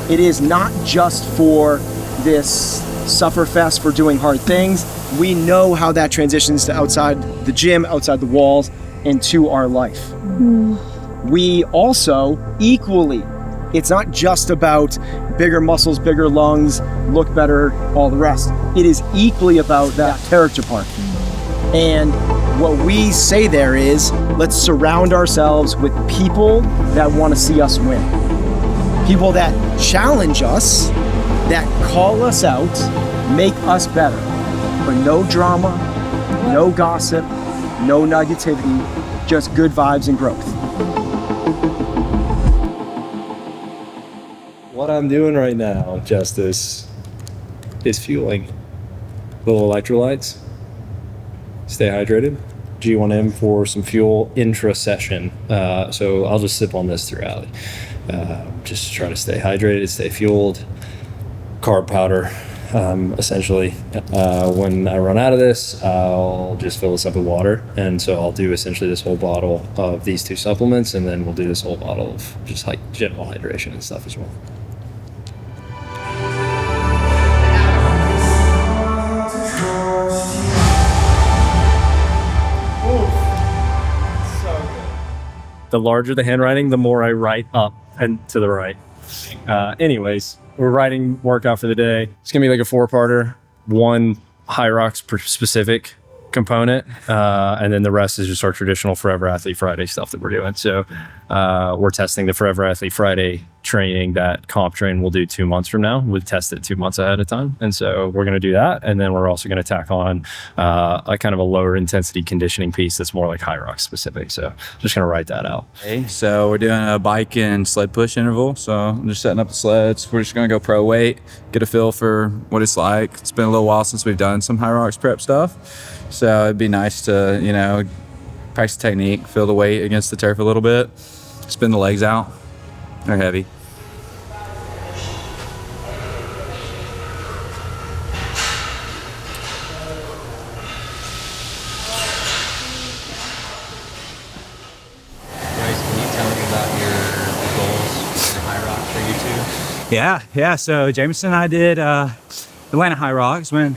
It is not just for this sufferfest for doing hard things. We know how that transitions to outside the gym, outside the walls, into our life. We also equally, it's not just about bigger muscles, bigger lungs, look better, all the rest. It is equally about that character part. And what we say there is, let's surround ourselves with people that want to see us win. People that challenge us, that call us out, make us better. But no drama, no gossip, no negativity, just good vibes and growth. What I'm doing right now, Justice, is fueling. Little electrolytes. Stay hydrated. G1M for some fuel intra-session. So I'll just sip on this throughout. Just try to stay hydrated, stay fueled. Carb powder, essentially. When I run out of this, I'll just fill this up with water. And so I'll do essentially this whole bottle of these 2 supplements, and then we'll do this whole bottle of just like general hydration and stuff as well. The larger the handwriting, the more I write up and to the right. Anyways, we're writing workout for the day. It's gonna be like a 4-parter, 1 Hyrox specific component, and then the rest is just our traditional Forever Athlete Friday stuff that we're doing. So we're testing the Forever Athlete Friday training that Comp Train will do 2 months from now. We'll test it 2 months ahead of time. And so we're going to do that. And then we're also going to tack on a kind of a lower intensity conditioning piece that's more like Hyrox specific. So just going to write that out. Okay, so we're doing a bike and sled push interval. So I'm just setting up the sleds. We're just going to go pro weight, get a feel for what it's like. It's been a little while since we've done some Hyrox prep stuff. So it'd be nice to, you know, practice technique, feel the weight against the turf a little bit, spin the legs out. They're heavy. Yeah. So Jameson and I did Atlanta Hyrox when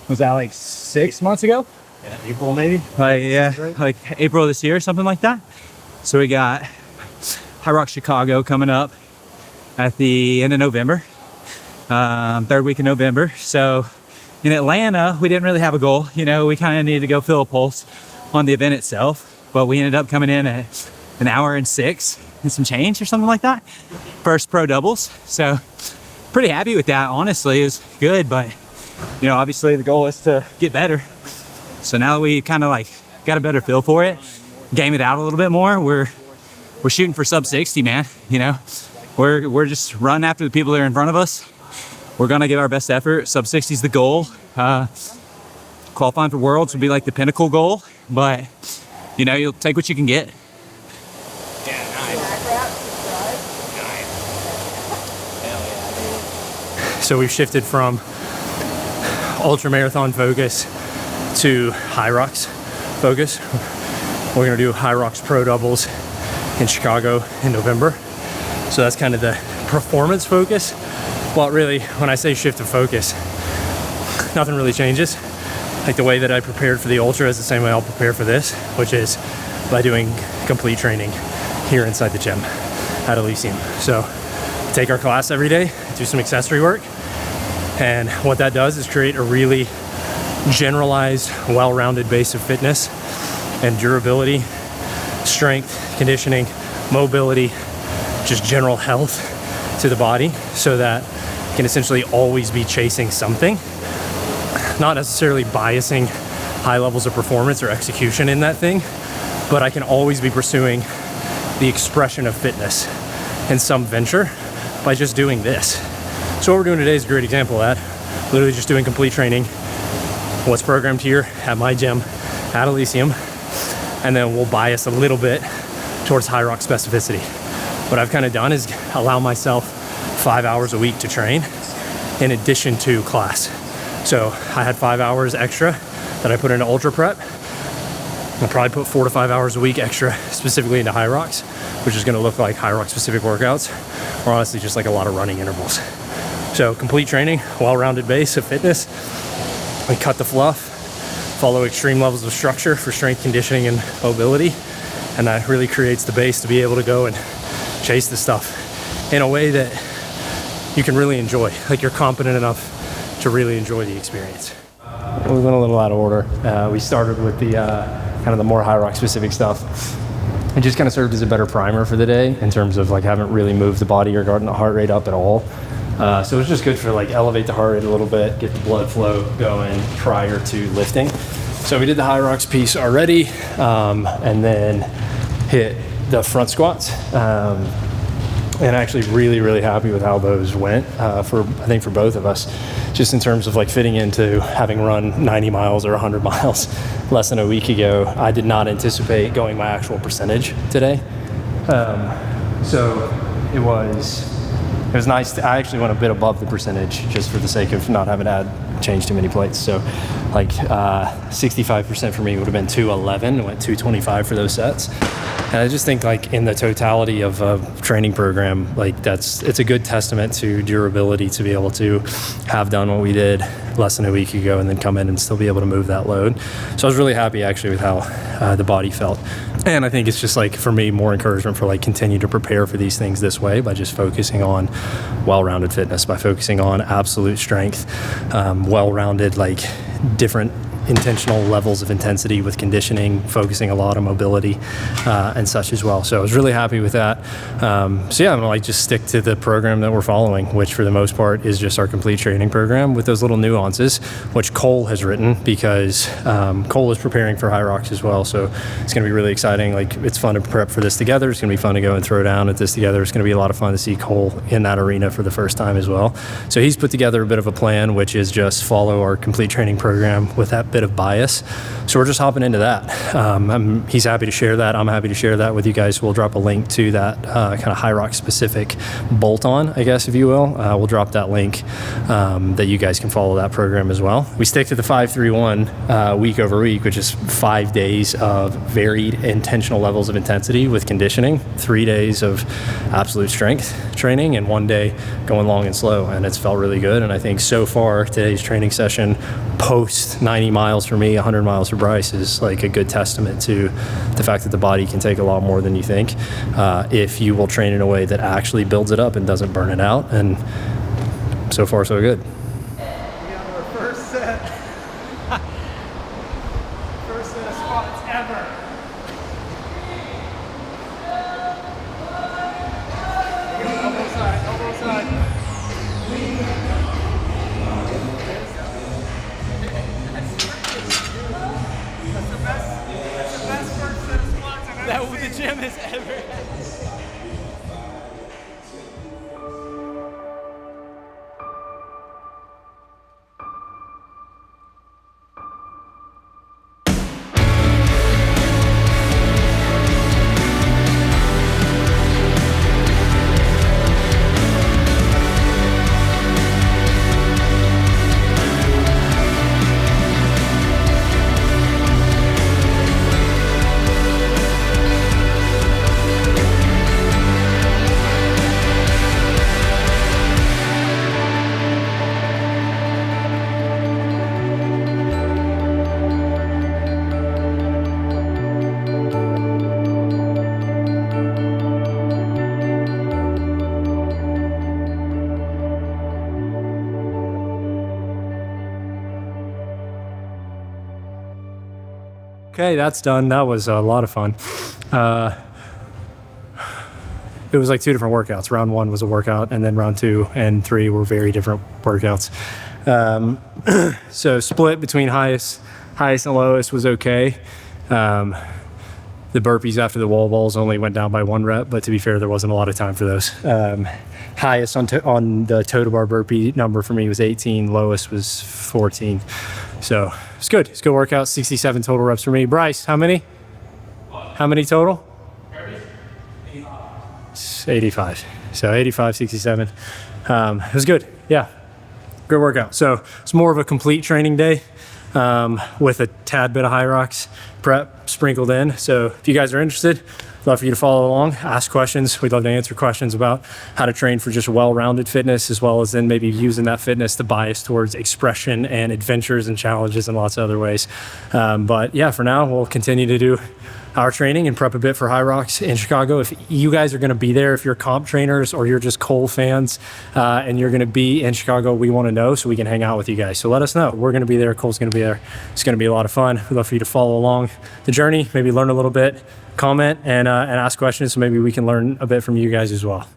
was that, like 6 months ago? Yeah, April maybe? Like April of this year, something like that. So we got Hyrox Chicago coming up at the end of November, 3rd week of November. So in Atlanta, we didn't really have a goal. You know, we kind of needed to go feel a pulse on the event itself, but we ended up coming in at 1 hour and 6 and some change or something like that. First pro doubles. So pretty happy with that. Honestly, it was good, but you know, obviously the goal is to get better. So now that we kind of like got a better feel for it, game it out a little bit more, we're shooting for sub 60, man. You know, we're just running after the people that are in front of us. We're gonna give our best effort. Sub 60 is the goal. Qualifying for Worlds would be like the pinnacle goal, but you know, you'll take what you can get. So we've shifted from ultra marathon focus to Hyrox focus. We're gonna do Hyrox pro doubles in Chicago in November. So that's kind of the performance focus. Well, really, when I say shift of focus, nothing really changes. Like the way that I prepared for the ultra is the same way I'll prepare for this, which is by doing complete training here inside the gym at Elysium. So take our class every day, do some accessory work. And what that does is create a really generalized, well-rounded base of fitness and durability, strength, conditioning, mobility, just general health to the body, so that you can essentially always be chasing something, not necessarily biasing high levels of performance or execution in that thing, but I can always be pursuing the expression of fitness in some venture by just doing this. So what we're doing today is a great example of that. Literally just doing complete training, what's programmed here at my gym at Elysium, and then we'll bias a little bit towards Hyrox specificity. What I've kind of done is allow myself 5 hours a week to train in addition to class. So I had 5 hours extra that I put into ultra prep, I'll probably put 4 to 5 hours a week extra specifically into Hyrox, which is going to look like Hyrox specific workouts, or honestly just like a lot of running intervals. So complete training, well-rounded base of fitness. We cut the fluff, follow extreme levels of structure for strength conditioning and mobility, and that really creates the base to be able to go and chase the stuff in a way that you can really enjoy, like you're competent enough to really enjoy the experience. We went a little out of order. We started with the kind of the more Hyrox specific stuff. It just kind of served as a better primer for the day in terms of like haven't really moved the body or gotten the heart rate up at all. So it was just good for like elevate the heart rate a little bit, get the blood flow going prior to lifting. So we did the Hyrox piece already, and then hit the front squats. And actually really happy with how those went I think for both of us, just in terms of like fitting into having run 90 miles or 100 miles less than a week ago. I did not anticipate going my actual percentage today. So it was nice. I actually went a bit above the percentage just for the sake of not having to change too many plates. So like 65% for me would have been 211, I went 225 for those sets. And I just think like in the totality of a training program, like it's a good testament to durability to be able to have done what we did less than a week ago and then come in and still be able to move that load. So I was really happy actually with how the body felt. And I think it's just like, for me, more encouragement for like continue to prepare for these things this way by just focusing on well-rounded fitness, by focusing on absolute strength, well-rounded, like different intentional levels of intensity with conditioning, focusing a lot on mobility and such as well. So I was really happy with that. So yeah, I'm gonna like just stick to the program that we're following, which for the most part is just our complete training program with those little nuances, which Cole has written because Cole is preparing for Hyrox as well. So it's gonna be really exciting. Like it's fun to prep for this together. It's gonna be fun to go and throw down at this together. It's gonna be a lot of fun to see Cole in that arena for the first time as well. So he's put together a bit of a plan, which is just follow our complete training program with that bit of bias. So we're just hopping into that. He's happy to share that. I'm happy to share that with you guys. We'll drop a link to that kind of Hyrox specific bolt-on, I guess, if you will. We'll drop that link that you guys can follow that program as well. We stick to the 5-3-1 week over week, which is 5 days of varied intentional levels of intensity with conditioning, 3 days of absolute strength training, and 1 day going long and slow. And it's felt really good. And I think so far today's training session post 90 miles for me, 100 miles for Bryce is like a good testament to the fact that the body can take a lot more than you think if you will train in a way that actually builds it up and doesn't burn it out. And so far so good. We got our first set of squats ever. Elbow side, elbow side. That the gym has ever had. Okay, that's done. That was a lot of fun. It was like 2 different workouts. Round 1 was a workout, and then round 2 and 3 were very different workouts. So split between highest and lowest was okay. The burpees after the Wallballs only went down by 1 rep, but to be fair, there wasn't a lot of time for those. Highest on the total bar burpee number for me was 18, lowest was 14. So it's good. It's a good workout. 67 total reps for me. Bryce, how many? How many total? 85. So 85, 67. It was good. Yeah. Good workout. So it's more of a complete training day with a tad bit of Hyrox prep. sprinkled in. So if you guys are interested, love for you to follow along, ask questions. We'd love to answer questions about how to train for just well-rounded fitness, as well as then maybe using that fitness to bias towards expression and adventures and challenges and lots of other ways. But yeah, for now, we'll continue to do our training and prep a bit for Hyrox in Chicago. If you guys are going to be there, if you're comp trainers or you're just Cole fans and you're going to be in Chicago, we want to know so we can hang out with you guys. So let us know. We're going to be there. Cole's going to be there. It's going to be a lot of fun. We'd love for you to follow along the journey, maybe learn a little bit, comment and ask questions so maybe we can learn a bit from you guys as well.